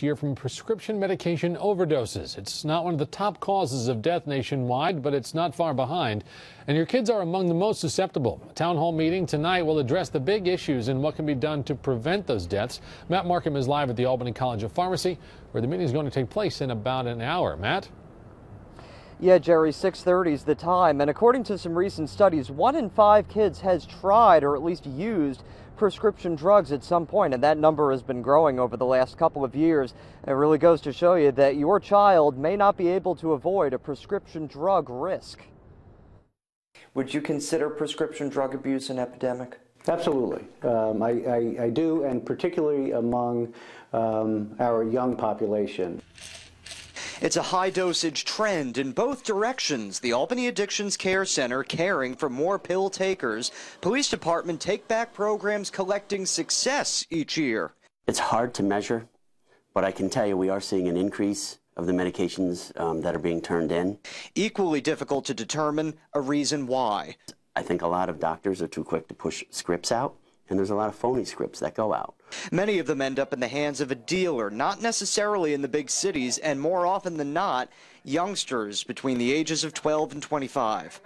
Year from prescription medication overdoses. It's not one of the top causes of death nationwide, but it's not far behind. And your kids are among the most susceptible. A town hall meeting tonight will address the big issues and what can be done to prevent those deaths. Matt Markham is live at the Albany College of Pharmacy, where the meeting is going to take place in about an hour. Matt? Yeah, Jerry, 6:30 is the time, and according to some recent studies, 1 in 5 kids has tried or at least used prescription drugs at some point, and that number has been growing over the last couple of years. It really goes to show you that your child may not be able to avoid a prescription drug risk. Would you consider prescription drug abuse an epidemic? Absolutely. I do, and particularly among our young population. It's a high-dosage trend in both directions. The Albany Addictions Care Center caring for more pill takers. Police Department take-back programs collecting success each year. It's hard to measure, but I can tell you we are seeing an increase of the medications that are being turned in. Equally difficult to determine a reason why. I think a lot of doctors are too quick to push scripts out, and there's a lot of phony scripts that go out. Many of them end up in the hands of a dealer, not necessarily in the big cities, and more often than not, youngsters between the ages of 12 and 25.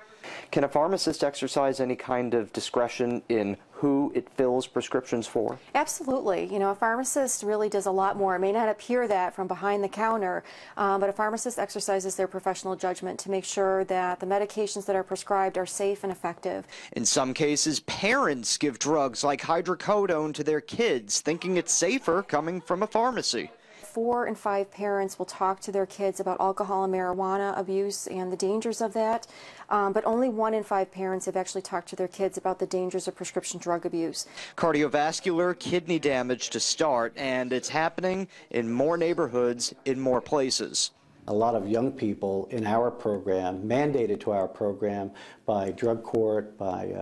Can a pharmacist exercise any kind of discretion in who it fills prescriptions for? Absolutely. You know, a pharmacist really does a lot more. It may not appear that from behind the counter, but a pharmacist exercises their professional judgment to make sure that the medications that are prescribed are safe and effective. In some cases, parents give drugs like hydrocodone to their kids, thinking it's safer coming from a pharmacy. 4 in 5 parents will talk to their kids about alcohol and marijuana abuse and the dangers of that, but only 1 in 5 parents have actually talked to their kids about the dangers of prescription drug abuse. Cardiovascular, kidney damage to start, and it's happening in more neighborhoods, in more places. A lot of young people in our program, mandated to our program by drug court, by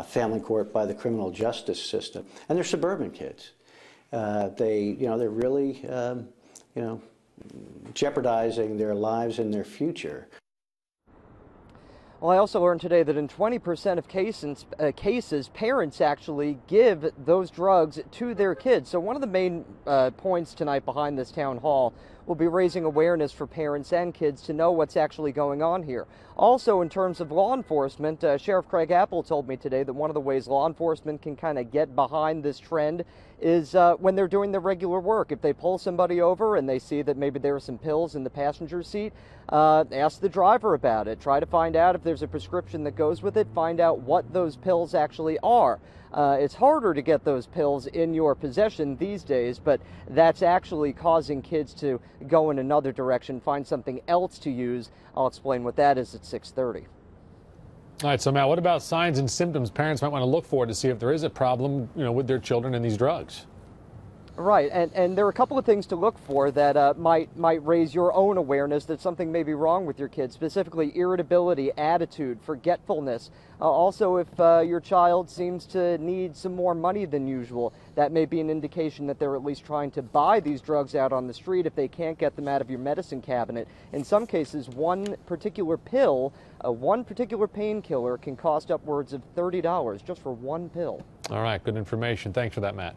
family court, by the criminal justice system, and they're suburban kids. They're really, jeopardizing their lives and their future. Well, I also learned today that in 20% of cases, parents actually give those drugs to their kids. So one of the main points tonight behind this town hall will be raising awareness for parents and kids to know what's actually going on here. Also, in terms of law enforcement, Sheriff Craig Apple told me today that one of the ways law enforcement can kind of get behind this trend is when they're doing their regular work. If they pull somebody over and they see that maybe there are some pills in the passenger seat, ask the driver about it. Try to find out if there's a prescription that goes with it. Find out what those pills actually are. It's harder to get those pills in your possession these days, but that's actually causing kids to go in another direction, find something else to use. I'll explain what that is at 6:30. All right, so Matt, what about signs and symptoms parents might want to look for to see if there is a problem, with their children and these drugs? Right, and there are a couple of things to look for that might raise your own awareness that something may be wrong with your kids, specifically irritability, attitude, forgetfulness. Also, if your child seems to need some more money than usual, that may be an indication that they're at least trying to buy these drugs out on the street if they can't get them out of your medicine cabinet. In some cases, one particular pill, one particular painkiller can cost upwards of $30 just for one pill. All right, good information. Thanks for that, Matt.